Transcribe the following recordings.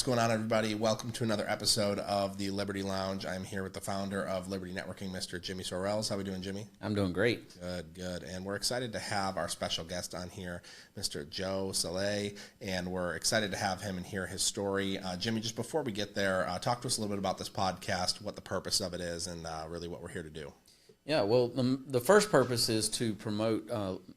What's going on, everybody? Welcome to another episode of the Liberty Lounge. I'm here with the founder of Liberty Networking, Mr. Jimmy Sorrells. How are we doing, Jimmy? I'm doing great. Good. And we're excited to have our special guest on here, Mr. Joe Sallé, and we're excited to have him and hear his story. Jimmy, just before we get there, talk to us a little bit about this podcast, what the purpose of it is, and really what we're here to do. Yeah, well, the first purpose is to promote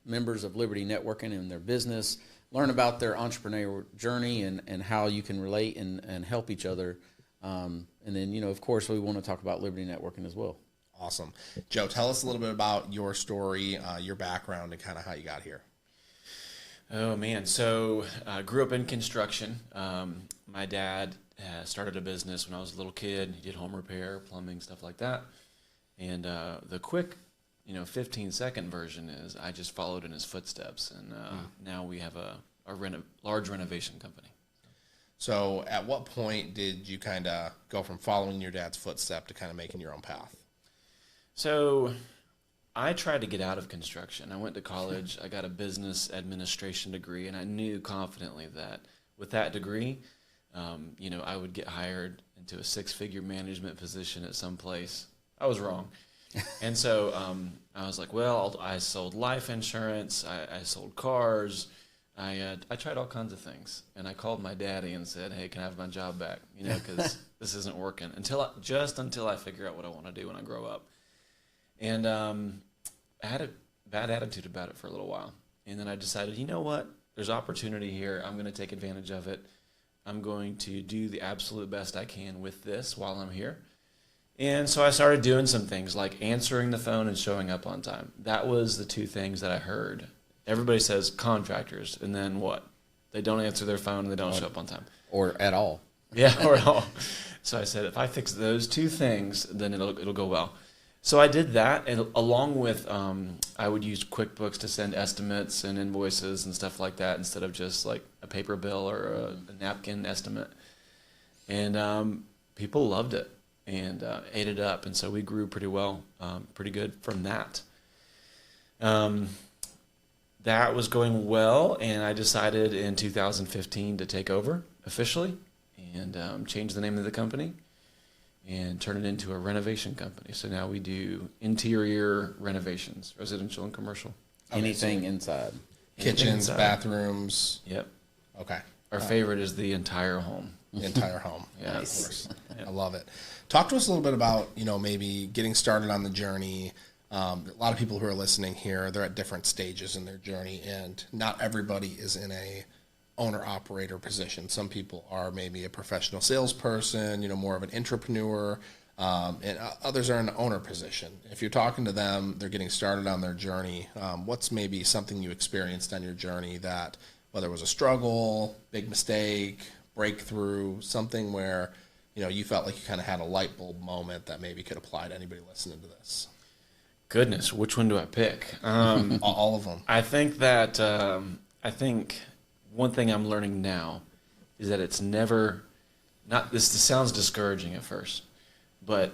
members of Liberty Networking and their business, learn about their entrepreneurial journey and how you can relate and help each other. And then, of course, we want to talk about Liberty Networking as well. Awesome. Joe, tell us a little bit about your story, your background, and kind of how you got here. Oh, man. So I grew up in construction. My dad started a business when I was a little kid. He did home repair, plumbing, stuff like that. And the quick 15-second version is I just followed in his footsteps, and now we have a large renovation company. So at what point did you kind of go from following your dad's footstep to kind of making your own path? So I tried to get out of construction. I went to college. I got a business administration degree, and I knew confidently that with that degree, I would get hired into a six-figure management position at some place. I was wrong. And so I was like, well, I sold life insurance. I sold cars. I tried all kinds of things. And I called my daddy and said, hey, can I have my job back? Because this isn't working until I figure out what I want to do when I grow up. And I had a bad attitude about it for a little while. And then I decided, you know what? There's opportunity here. I'm going to take advantage of it. I'm going to do the absolute best I can with this while I'm here. And so I started doing some things like answering the phone and showing up on time. That was the two things that I heard. Everybody says contractors, and then what? They don't answer their phone and they don't show up on time. Or at all. Yeah, or at all. So I said, if I fix those two things, then it'll go well. So I did that, and along with I would use QuickBooks to send estimates and invoices and stuff like that instead of just like a paper bill or a napkin estimate. And people loved it and ate it up, and so we grew pretty well, pretty good from that. That was going well, and I decided in 2015 to take over officially and change the name of the company and turn it into a renovation company. So now we do interior renovations, residential and commercial. Anything inside. Kitchens, bathrooms. Yep. Okay. Our favorite is the entire home. The entire home. Yeah, nice. Of course. I love it. Talk to us a little bit about, maybe getting started on the journey. A lot of people who are listening here, they're at different stages in their journey, and not everybody is in a owner-operator position. Some people are maybe a professional salesperson, more of an entrepreneur, and others are in an owner position. If you're talking to them, they're getting started on their journey. What's maybe something you experienced on your journey that, whether it was a struggle, big mistake, breakthrough, something where you felt like you kind of had a light bulb moment that maybe could apply to anybody listening to this? Goodness, which one do I pick? All of them. I think that one thing I'm learning now is that it's never not. This sounds discouraging at first, but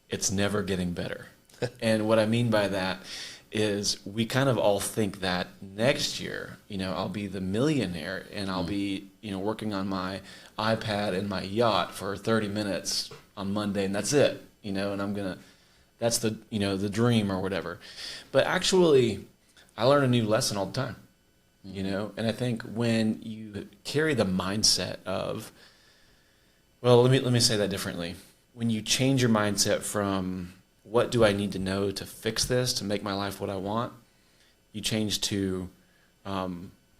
it's never getting better. And what I mean by that is we kind of all think that next year, I'll be the millionaire and I'll be, working on my iPad and my yacht for 30 minutes on Monday, and that's it, and that's the, the dream or whatever. But actually, I learn a new lesson all the time, and I think when you carry the mindset of, well, let me say that differently. When you change your mindset from what do I need to know to fix this, to make my life what I want, you change to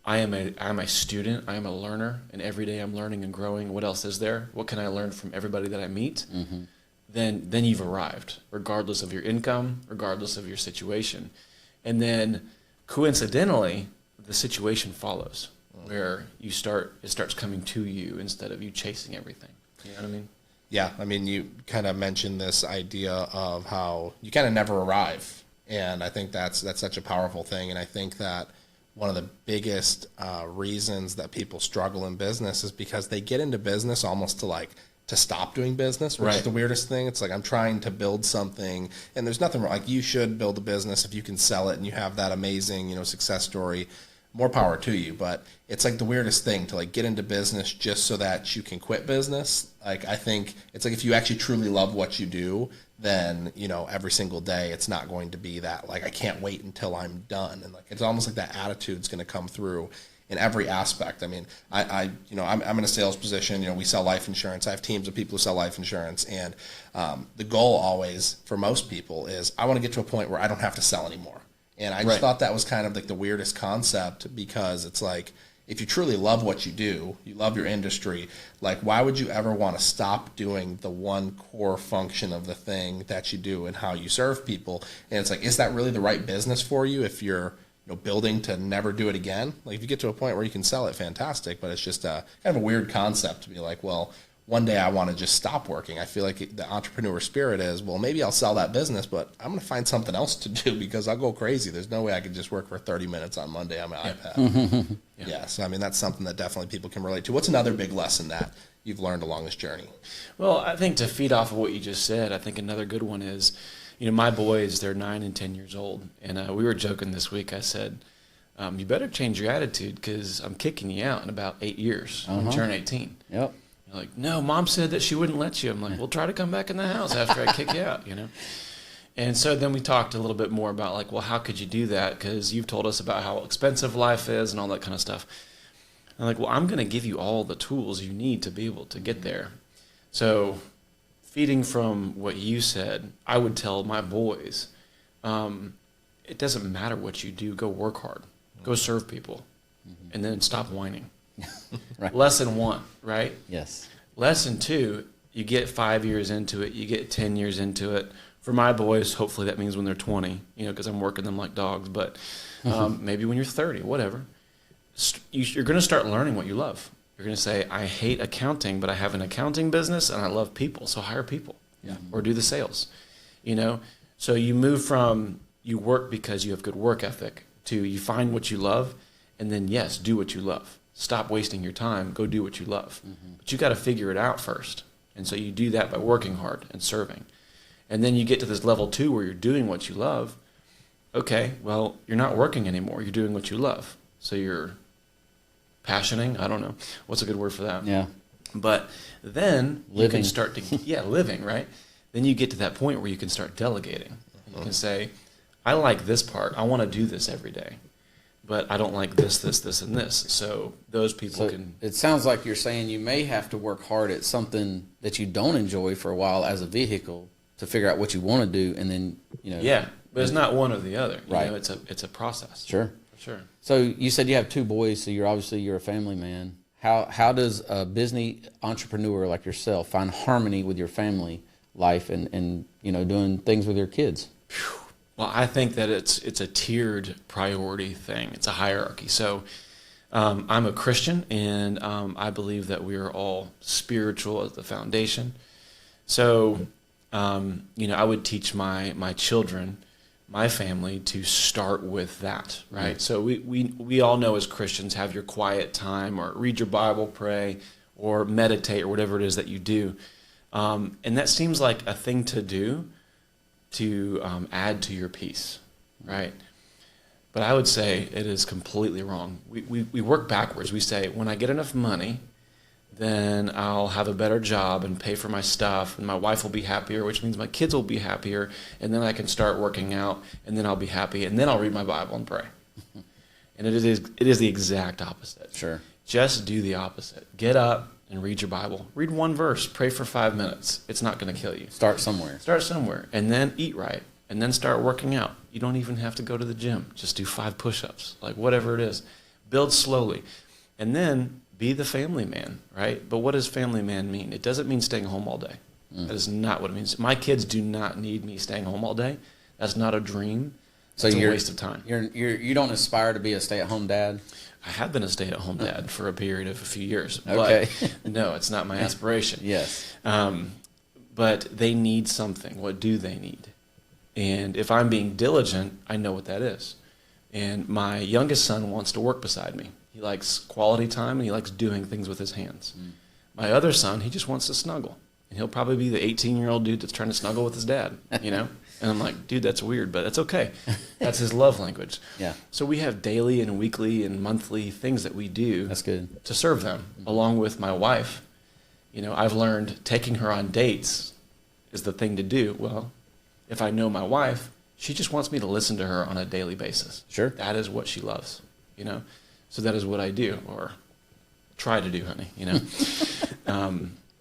I am a student, I am a learner, and every day I'm learning and growing. What else is there? What can I learn from everybody that I meet? Mm-hmm. Then you've arrived, regardless of your income, regardless of your situation. And then coincidentally, the situation follows, where it starts coming to you instead of you chasing everything. You know what I mean? Yeah, I mean, you kind of mentioned this idea of how you kind of never arrive, and I think that's such a powerful thing. And I think that one of the biggest reasons that people struggle in business is because they get into business almost to stop doing business, which is the weirdest thing. It's like, I'm trying to build something, and there's nothing wrong. Like, you should build a business if you can sell it and you have that amazing, success story. more power to you. But it's like the weirdest thing to like get into business just so that you can quit business. Like, I think it's like if you actually truly love what you do, then, you know, every single day it's not going to be that like, I can't wait until I'm done. And like, it's almost like that attitude's going to come through in every aspect. I mean, you know, I'm in a sales position. You know, we sell life insurance. I have teams of people who sell life insurance, and the goal always for most people is I want to get to a point where I don't have to sell anymore. And I just thought that was kind of like the weirdest concept, because it's like, if you truly love what you do, you love your industry, like why would you ever want to stop doing the one core function of the thing that you do and how you serve people? And it's like, is that really the right business for you if you're, you know, building to never do it again? Like if you get to a point where you can sell it, fantastic, but it's just a kind of a weird concept to be like, well, one day I want to just stop working. I feel like the entrepreneur spirit is, well, maybe I'll sell that business, but I'm going to find something else to do because I'll go crazy. There's no way I could just work for 30 minutes on Monday on my iPad. Yeah. So I mean, that's something that definitely people can relate to. What's another big lesson that you've learned along this journey? Well, I think to feed off of what you just said, I think another good one is, you know, my boys, they're 9 and 10 years old. And we were joking this week. I said, you better change your attitude because I'm kicking you out in about 8 years. You turn 18. Yep. You're like, no, Mom said that she wouldn't let you. I'm like, well, try to come back in the house after I kick you out, you know? And so then we talked a little bit more about like, well, how could you do that? Because you've told us about how expensive life is and all that kind of stuff. I'm like, well, I'm going to give you all the tools you need to be able to get there. So feeding from what you said, I would tell my boys, it doesn't matter what you do. Go work hard. Go serve people. And then stop whining. Right. Lesson 1, right? Yes. Lesson 2, you get 5 years into it. You get 10 years into it. For my boys, hopefully that means when they're 20, you know, because I'm working them like dogs. But maybe when you're 30, whatever. You're going to start learning what you love. You're going to say, I hate accounting, but I have an accounting business and I love people. So hire people or do the sales, you know. So you move from you work because you have good work ethic to you find what you love, and then, yes, do what you love. Stop wasting your time. Go do what you love. But you got to figure it out first. And so you do that by working hard and serving. And then you get to this level 2 where you're doing what you love. Okay, well, you're not working anymore. You're doing what you love. So you're passioning. I don't know. What's a good word for that? Yeah. But then you Living. can start to, living, right? Then you get to that point where you can start delegating. And you can say, I like this part. I want to do this every day. But I don't like this, and this. So those people can. It sounds like you're saying you may have to work hard at something that you don't enjoy for a while as a vehicle to figure out what you want to do, and then, you know. Yeah, but it's not one or the other. You Right. know, it's a process. Sure. For sure. So you said you have 2 boys, so you're a family man. How does a business entrepreneur like yourself find harmony with your family life and you know, doing things with your kids? Well, I think that it's a tiered priority thing. It's a hierarchy. So I'm a Christian, and I believe that we are all spiritual as the foundation. So, you know, I would teach my children, my family, to start with that, right? So we all know as Christians, have your quiet time or read your Bible, pray, or meditate, or whatever it is that you do. And that seems like a thing to do to add to your peace, right? But I would say it is completely wrong. We work backwards. We say, when I get enough money, then I'll have a better job and pay for my stuff, and my wife will be happier, which means my kids will be happier, and then I can start working out, and then I'll be happy, and then I'll read my Bible and pray. And it is the exact opposite. Sure. Just do the opposite. Get up and read your Bible. Read one verse. Pray for 5 minutes. It's not going to kill you. Start somewhere. Start somewhere, and then eat right, and then start working out. You don't even have to go to the gym. Just do 5 push-ups, like whatever it is. Build slowly, and then be the family man, right? But what does family man mean? It doesn't mean staying home all day. That is not what it means. My kids do not need me staying home all day. That's not a dream. So it's a waste of time. You don't aspire to be a stay-at-home dad? I have been a stay-at-home dad for a period of a few years. Okay. But no, it's not my aspiration. Yes. But they need something. What do they need? And if I'm being diligent, I know what that is. And my youngest son wants to work beside me. He likes quality time, and he likes doing things with his hands. My other son, he just wants to snuggle. And he'll probably be the 18-year-old dude that's trying to snuggle with his dad, you know? And I'm like, dude, that's weird, but that's okay. That's his love language. Yeah. So we have daily and weekly and monthly things that we do. That's good. To serve them, along with my wife. You know, I've learned taking her on dates is the thing to do. Well, if I know my wife, she just wants me to listen to her on a daily basis. Sure. That is what she loves, you know. So that is what I do, or try to do, honey, you know.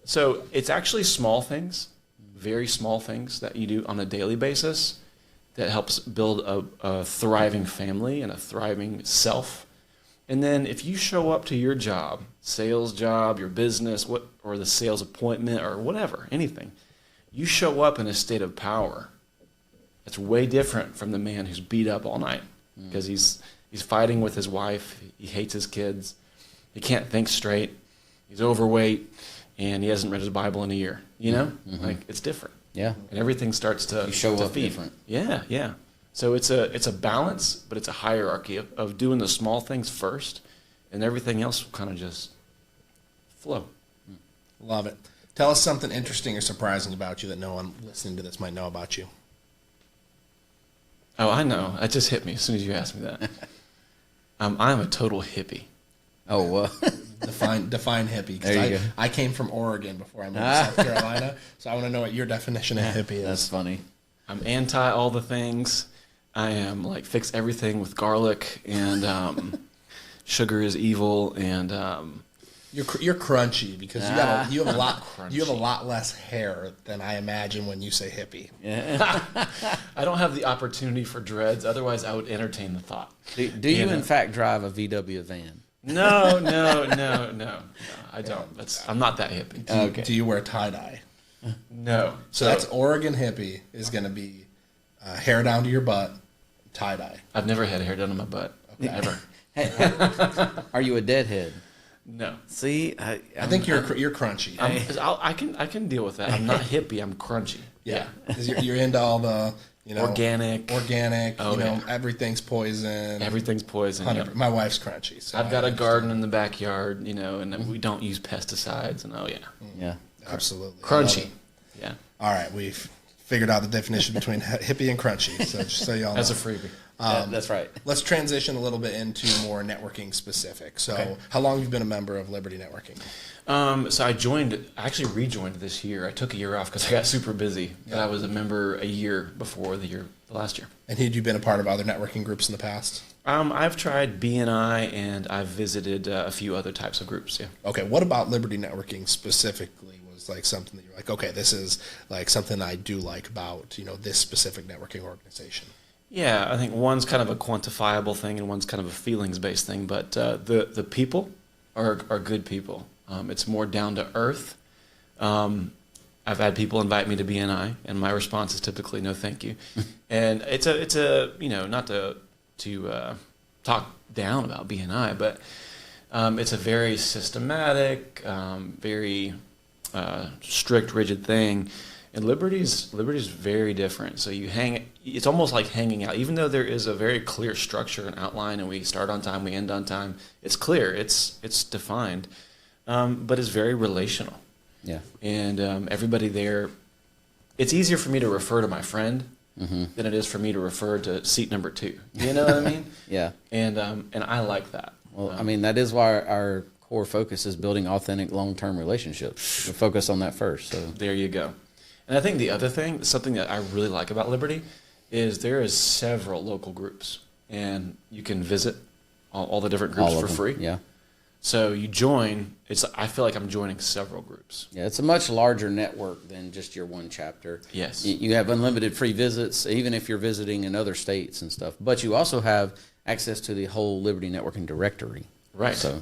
So it's actually small things, very small things that you do on a daily basis that helps build a thriving family and a thriving self. And then if you show up to your job, sales job, your business, or the sales appointment or whatever, anything, you show up in a state of power. It's way different from the man who's beat up all night because he's fighting with his wife. He hates his kids. He can't think straight. He's overweight, and he hasn't read his Bible in a year. You know, like it's different. Yeah. And everything starts to You show to up feed. different. Yeah, yeah. So it's a balance, but it's a hierarchy of doing the small things first, and everything else will kind of just flow. Love it. Tell us something interesting or surprising about you that no one listening to this might know about you. Oh, I know. That just hit me as soon as you asked me that. I'm a total hippie. Oh, Define hippie. There you Because go. I came from Oregon before I moved to South Carolina, so I want to know what your definition of hippie is. that's funny. I'm anti all the things. I am like fix everything with garlic, and sugar is evil, and You're crunchy because you have a lot less hair than I imagine when you say hippie. I don't have the opportunity for dreads. Otherwise, I would entertain the thought. Do you in fact drive a VW van? No, I don't. I'm not that hippie. Okay. Do you wear tie-dye? No. So that's Oregon hippie is going to be hair down to your butt, tie-dye. I've never had hair done on my butt. Ever. Are you a deadhead? No. See, I think you're crunchy. I can deal with that. I'm not hippie. I'm crunchy. Yeah, 'cause you're into all the Organic. Oh, yeah. everything's poison. Everything's poison. Yep. My wife's crunchy. So I've got a garden in the backyard, and we don't use pesticides. And yeah. Absolutely I crunchy. love it. Yeah. All right, we've figured out the definition between hippie and crunchy. So just so y'all know. That's a freebie. That's right. Let's transition a little bit into more networking specific. So how long have you been a member of Liberty Networking? So I actually rejoined this year. I took a year off because I got super busy. But I was a member a year before the last year. And had you been a part of other networking groups in the past? I've tried BNI, and I've visited a few other types of groups, yeah. Okay, what about Liberty Networking specifically was like something that you're like, okay, this is like something I do like about, this specific networking organization? Yeah, I think one's kind of a quantifiable thing and one's kind of a feelings-based thing, but the people are good people. It's more down to earth. I've had people invite me to BNI, and my response is typically no, thank you. And it's a not to talk down about BNI, but it's a very systematic, very strict, rigid thing. And Liberty's very different. So it's almost like hanging out. Even though there is a very clear structure and outline, and we start on time, we end on time, it's clear, it's defined, but it's very relational. Yeah. And everybody there, it's easier for me to refer to my friend than it is for me to refer to seat number 2. You know what I mean? Yeah. And I like that. Well, that is why our core focus is building authentic long-term relationships. We focus on that first. So there you go. And I think the other thing, something that I really like about Liberty, is there is several local groups, and you can visit all the different groups for free. Yeah. So you join. I feel like I'm joining several groups. Yeah, it's a much larger network than just your one chapter. Yes. You have unlimited free visits, even if you're visiting in other states and stuff. But you also have access to the whole Liberty Networking directory. Right. So,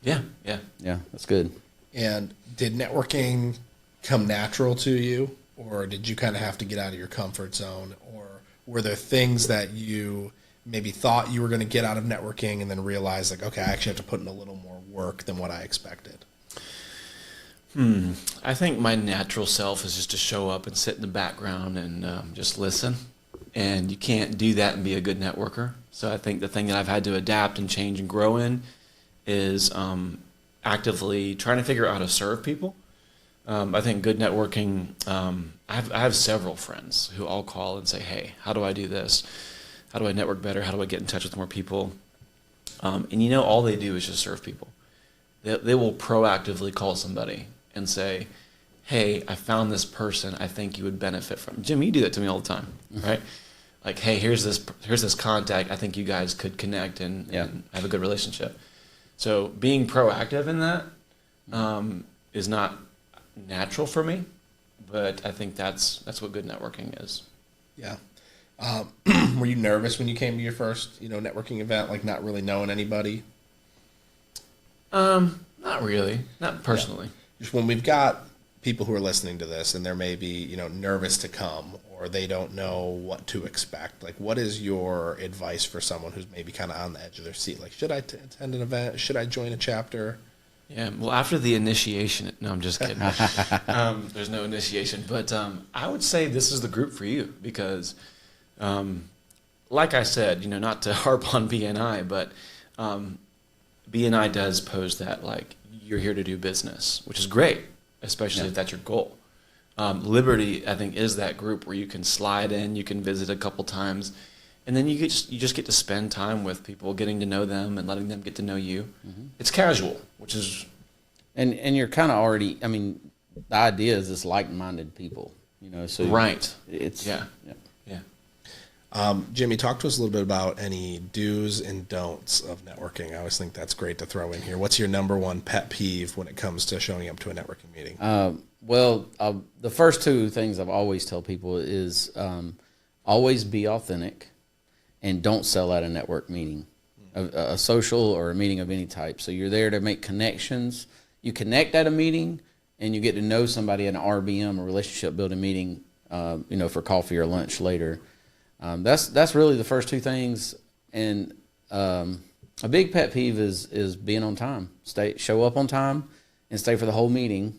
yeah, that's good. And did networking come natural to you, or did you kind of have to get out of your comfort zone, or were there things that you maybe thought you were going to get out of networking and then realized like, okay, I actually have to put in a little more work than what I expected? I think my natural self is just to show up and sit in the background and just listen. And you can't do that and be a good networker. So I think the thing that I've had to adapt and change and grow in is actively trying to figure out how to serve people. I think good networking, I have several friends who all call and say, hey, how do I do this? How do I network better? How do I get in touch with more people? And all they do is just serve people. They will proactively call somebody and say, hey, I found this person I think you would benefit from. Jim, you do that to me all the time, right? Like, hey, here's this contact. I think you guys could connect and have a good relationship. So being proactive in that is not natural for me, but I think that's what good networking is. Yeah. Were you nervous when you came to your first, networking event, like not really knowing anybody? Not really, not personally. Yeah. Just when we've got people who are listening to this and they're maybe, nervous to come or they don't know what to expect. Like, what is your advice for someone who's maybe kind of on the edge of their seat? Like, should I attend an event? Should I join a chapter? Yeah, well, after the initiation, no, I'm just kidding. There's no initiation, but I would say this is the group for you because, like I said, not to harp on BNI, but BNI does pose that, like, you're here to do business, which is great, especially if that's your goal. Liberty, I think, is that group where you can slide in, you can visit a couple times, and then you just get to spend time with people, getting to know them and letting them get to know you. Mm-hmm. It's casual, which is... And you're kind of already, the idea is it's like-minded people, so... Right. It's... Yeah. Jimmy, talk to us a little bit about any do's and don'ts of networking. I always think that's great to throw in here. What's your number one pet peeve when it comes to showing up to a networking meeting? The first two things I've always tell people is always be authentic and don't sell at a network meeting, a social or a meeting of any type. So you're there to make connections. You connect at a meeting and you get to know somebody at an RBM, a relationship building meeting, for coffee or lunch later. That's really the first two things. And a big pet peeve is being on time. Show up on time and stay for the whole meeting.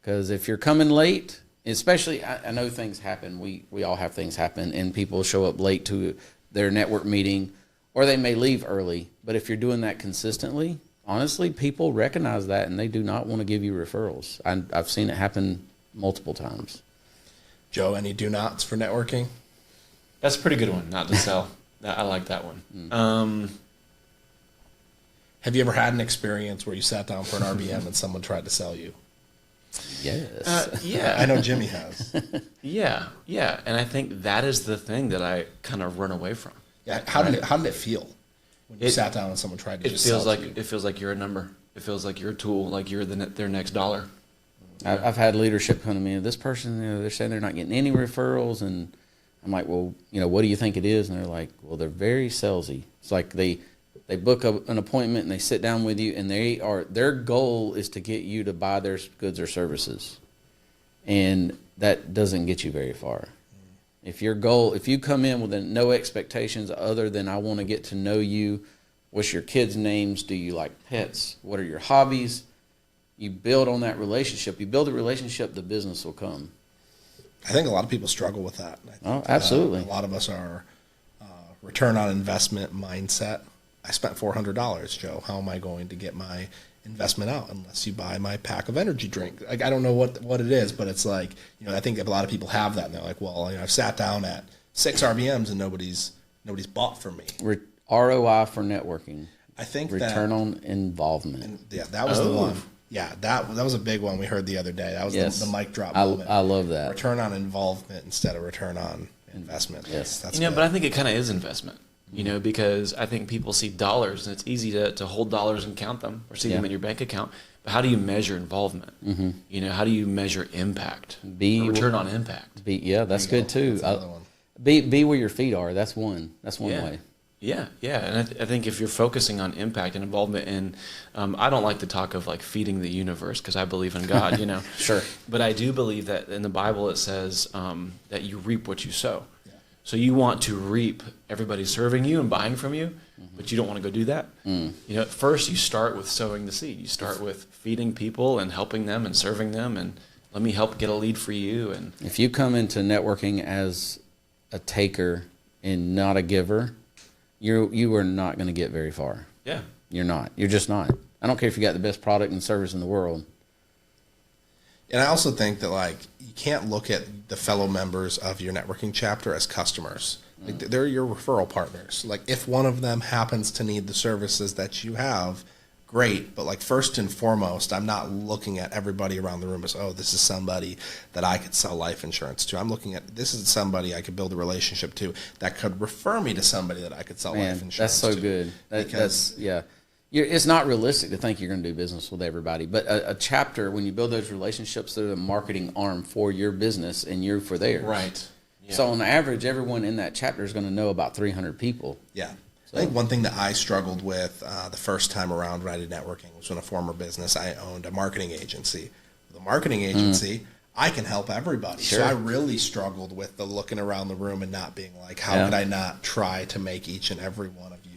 Because if you're coming late, especially, I know things happen. We all have things happen, and people show up late to their network meeting, or they may leave early. But if you're doing that consistently, honestly, people recognize that, and they do not want to give you referrals. I've seen it happen multiple times. Joe, any do-nots for networking? That's a pretty good one, not to sell. I like that one. Have you ever had an experience where you sat down for an RBM and someone tried to sell you? Yes. Yeah. I know Jimmy has. Yeah. And I think that is the thing that I kind of run away from. Yeah. How did it feel when you sat down and someone tried to sell you? It feels like you're a number. It feels like you're a tool, like you're their next dollar. I've had leadership come to me. This person, they're saying they're not getting any referrals, and I'm like, well, what do you think it is? And they're like, well, they're very salesy. It's like they book an appointment and they sit down with you, and their goal is to get you to buy their goods or services, and that doesn't get you very far. If you come in with no expectations other than I want to get to know you, what's your kids' names? Do you like pets? What are your hobbies? You build on that relationship. You build a relationship, the business will come. I think a lot of people struggle with that. I think, absolutely. A lot of us are return on investment mindset. I spent $400, Joe. How am I going to get my investment out unless you buy my pack of energy drink? Like, I don't know what it is, but it's like, I think a lot of people have that. And they're like, well, I've sat down at 6 RBMs and nobody's bought from me. ROI for networking. I think return on involvement. That was the one. Yeah, that was a big one we heard the other day. That was the mic drop moment. I love that. Return on involvement instead of return on investment. Yes. That's but I think it kind of is investment. Because I think people see dollars, and it's easy to hold dollars and count them or see them in your bank account. But how do you measure involvement? Mm-hmm. How do you measure impact? Return on impact. That's good too. That's one. Be where your feet are. That's one way. Yeah. And I think if you're focusing on impact and involvement, and I don't like to talk of like feeding the universe because I believe in God, Sure. But I do believe that in the Bible it says that you reap what you sow. So you want to reap everybody serving you and buying from you, but you don't want to go do that. At first you start with sowing the seed. You start with feeding people and helping them and serving them, and let me help get a lead for you. And if you come into networking as a taker and not a giver, you are not going to get very far. Yeah. You're not. You're just not. I don't care if you got the best product and service in the world. And I also think that like you can't look at the fellow members of your networking chapter as customers. Like they're your referral partners. Like if one of them happens to need the services that you have, great. But like first and foremost, I'm not looking at everybody around the room as, oh, this is somebody that I could sell life insurance to. I'm looking at this is somebody I could build a relationship to that could refer me to somebody that I could sell life insurance to. That's so good. That's yeah. It's not realistic to think you're going to do business with everybody, but a chapter, when you build those relationships, they're the marketing arm for your business and you're for theirs. Right. Yeah. So on average, everyone in that chapter is going to know about 300 people. Yeah. So. I think one thing that I struggled with the first time around when I did networking was when a former business, I owned a marketing agency. The marketing agency, I can help everybody. Sure. So I really struggled with the looking around the room and not being like, how could I not try to make each and every one of you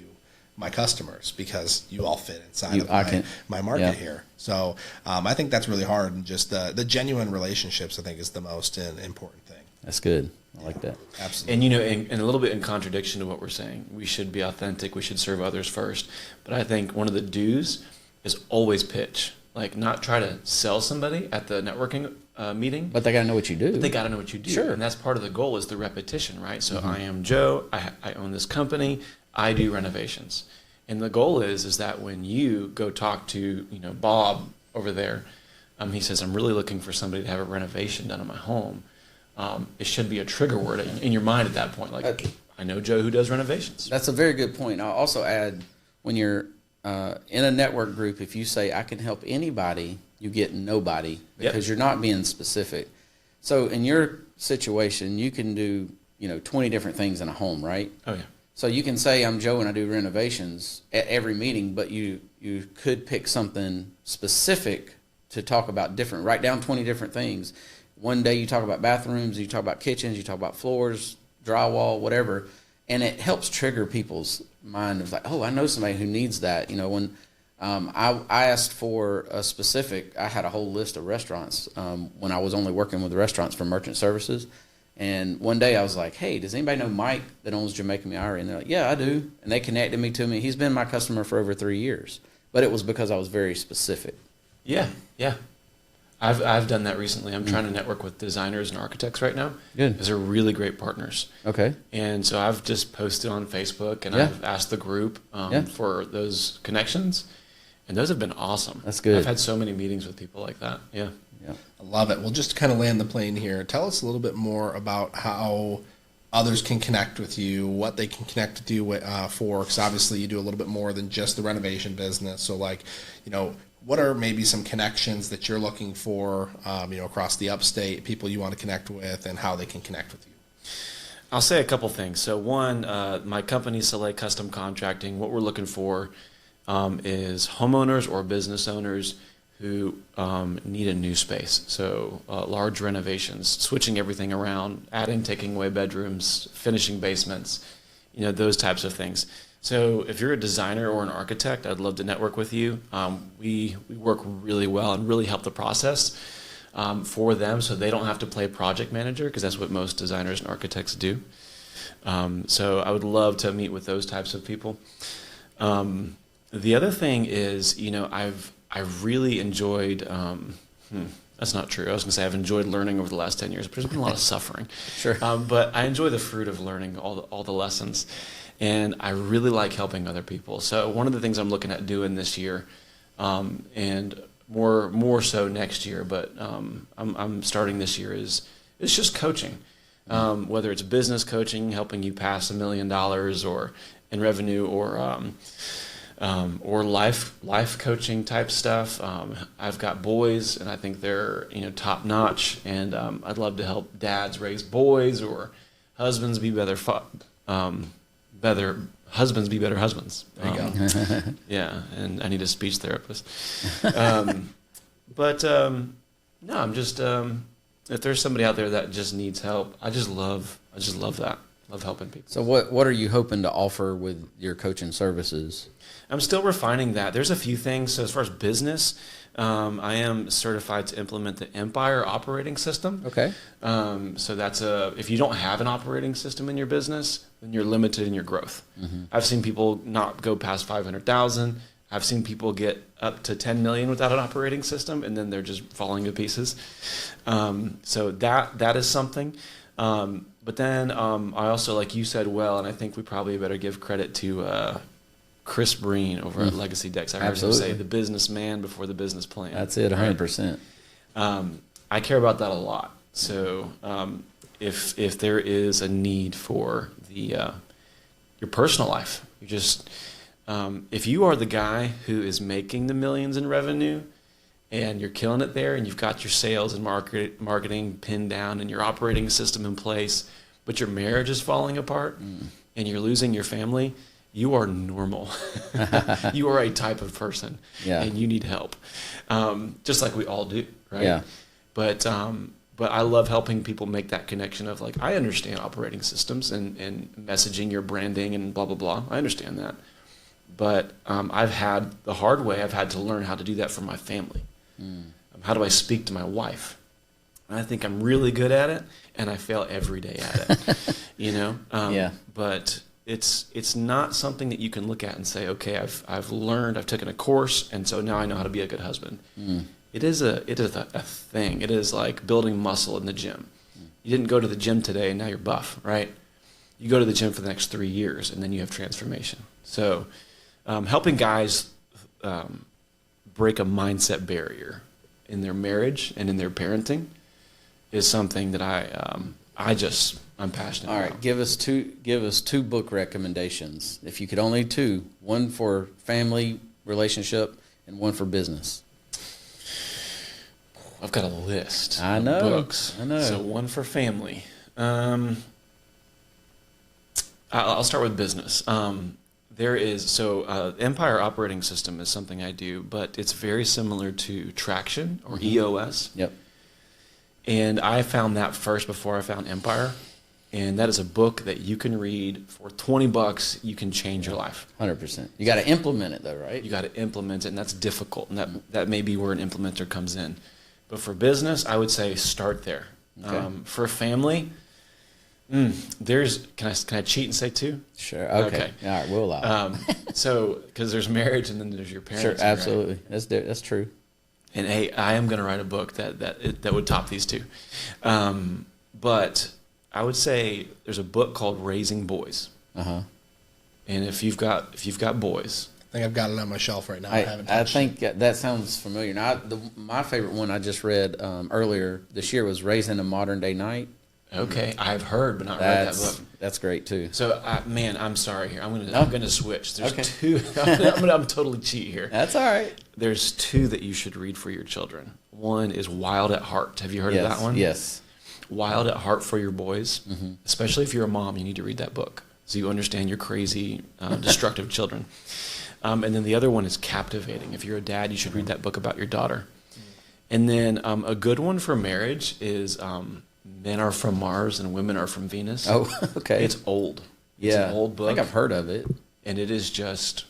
my customers, because you all fit inside of my market here. So I think that's really hard, and just the genuine relationships I think is the most important thing. That's good. I like that. Absolutely. And, you know, and a little bit in contradiction to what we're saying, we should be authentic. We should serve others first. But I think one of the do's is always pitch. Like, not try to sell somebody at the networking meeting. But they got to know what you do. But they got to know what you do. Sure. And that's part of the goal, is the repetition, right? So I am Joe. I own this company. I do renovations. And the goal is that when you go talk to, you know, Bob over there, he says, I'm really looking for somebody to have a renovation done on my home. It should be a trigger word in your mind at that point. Like, I know Joe who does renovations. That's a very good point. I'll also add, when you're in a network group, if you say, I can help anybody, you get nobody, because you're not being specific. So in your situation, you can do, 20 different things in a home, right? Oh, yeah. So you can say, I'm Joe and I do renovations at every meeting, but you could pick something specific to talk about different. Write down 20 different things. One day you talk about bathrooms, you talk about kitchens, you talk about floors, drywall, whatever, and it helps trigger people's mind of like, oh, I know somebody who needs that. When I asked for a specific, I had a whole list of restaurants when I was only working with restaurants for merchant services. And one day I was like, hey, does anybody know Mike that owns Jamaican Meyery? And they're like, yeah, I do. And they connected me to me. He's been my customer for over 3 years. But it was because I was very specific. Yeah, yeah. I've done that recently. I'm trying to network with designers and architects right now. Good. Because they're really great partners. Okay. And so I've just posted on Facebook, and I've asked the group for those connections. And those have been awesome. That's good. I've had so many meetings with people like that. Yeah. Yeah. I love it. Well, just to kind of land the plane here, tell us a little bit more about how others can connect with you, what they can connect with you for, because obviously you do a little bit more than just the renovation business. So, what are maybe some connections that you're looking for, across the upstate, people you want to connect with, and how they can connect with you? I'll say a couple things. So one, my company, Salle Custom Contracting, what we're looking for is homeowners or business owners who need a new space. So large renovations, switching everything around, adding, taking away bedrooms, finishing basements, those types of things. So if you're a designer or an architect, I'd love to network with you. We work really well and really help the process for them, so they don't have to play project manager, because that's what most designers and architects do. So I would love to meet with those types of people. The other thing is, I've really enjoyed, that's not true. I was going to say I've enjoyed learning over the last 10 years, but there's been a lot of suffering. Sure. But I enjoy the fruit of learning all the lessons. And I really like helping other people. So one of the things I'm looking at doing this year, and more so next year, but I'm starting this year, is just coaching. Whether it's business coaching, helping you pass $1 million or in revenue, or life coaching type stuff. I've got boys, and I think they're top notch, and I'd love to help dads raise boys, or husbands be better husbands be better husbands. There you go. Yeah, and I need a speech therapist. No, I'm just if there's somebody out there that just needs help, I just love that. Love helping people. So what are you hoping to offer with your coaching services? I'm still refining that. There's a few things. So as far as business, I am certified to implement the Empire operating system. Okay. So that's if you don't have an operating system in your business, then you're limited in your growth. Mm-hmm. I've seen people not go past 500,000. I've seen people get up to 10 million without an operating system, and then they're just falling to pieces. So that is something. But then I also, like you said, and I think we probably better give credit to Chris Breen over at Legacy Decks. I heard him say the businessman before the business plan. That's it, 100%. I care about that a lot. So if there is a need for your personal life, you just if you are the guy who is making the millions in revenue and you're killing it there, and you've got your sales and marketing pinned down and your operating system in place, but your marriage is falling apart and you're losing your family, you are normal. You are a type of person, and you need help, just like we all do, right? Yeah. But I love helping people make that connection of like, I understand operating systems and messaging, your branding, and blah blah blah. I understand that, but I've had the hard way. I've had to learn how to do that for my family. How do I speak to my wife? And I think I'm really good at it, and I fail every day at it. But it's not something that you can look at and say, okay, I've learned, I've taken a course, and so now I know how to be a good husband. It is a thing. It is like building muscle in the gym. You didn't go to the gym today and now you're buff, right? You go to the gym for the next 3 years and then you have transformation. So helping guys break a mindset barrier in their marriage and in their parenting is something that I'm passionate about. All right, give us two book recommendations. If you could only two, one for family relationship and one for business. I've got a list of books. I know. So one for family. I'll start with business. Empire Operating System is something I do, but it's very similar to Traction or EOS. Yep. And I found that first before I found Empire. And that is a book that you can read for $20. You can change your life. 100%. You got to implement it though, right? You got to implement it, and that's difficult. And that may be where an implementer comes in. But for business, I would say start there. Okay. For family, there's can I cheat and say two? Sure. Okay. All right, we'll allow. So because there's marriage and then there's your parents. Sure, absolutely. Right? That's true. And I am going to write a book that would top these two. But I would say there's a book called Raising Boys. And if you've got boys, I think I've got it on my shelf right now. I think that sounds familiar. Now, my favorite one I just read earlier this year was Raising a Modern Day Knight. Okay, I've heard but not read that book. That's great too. So, I'm sorry here. I'm gonna switch. There's two. I'm totally cheat here. That's all right. There's two that you should read for your children. One is Wild at Heart. Have you heard of that one? Yes. Wild at Heart for your boys, especially if you're a mom. You need to read that book so you understand your crazy, destructive children. And then the other one is Captivating. If you're a dad, you should read that book about your daughter. And then a good one for marriage is Men Are From Mars and Women Are From Venus. Oh, okay. It's old. Yeah. It's an old book. I think I've heard of it. And it is just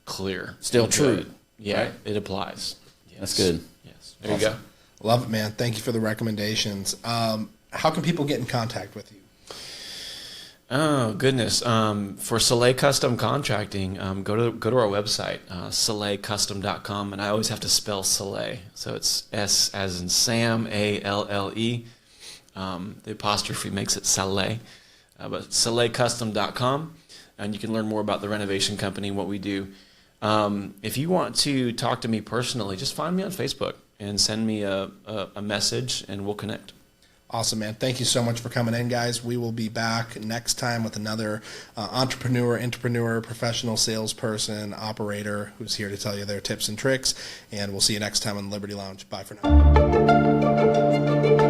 clear. Still true. Good. Yeah, right? It applies. Yes. That's good. Yes. There you go. Love it, man. Thank you for the recommendations. How can people get in contact with you? Oh, goodness. For Sallé Custom Contracting, go to our website, sallecustom.com, and I always have to spell Sallé. So it's S as in Sam, A-L-L-E. The apostrophe makes it Salle. But sallecustom.com, and you can learn more about the renovation company and what we do. If you want to talk to me personally, just find me on Facebook and send me a message, and we'll connect. Awesome, man. Thank you so much for coming in, guys. We will be back next time with another entrepreneur, professional salesperson, operator who's here to tell you their tips and tricks. And we'll see you next time on Liberty Lounge. Bye for now.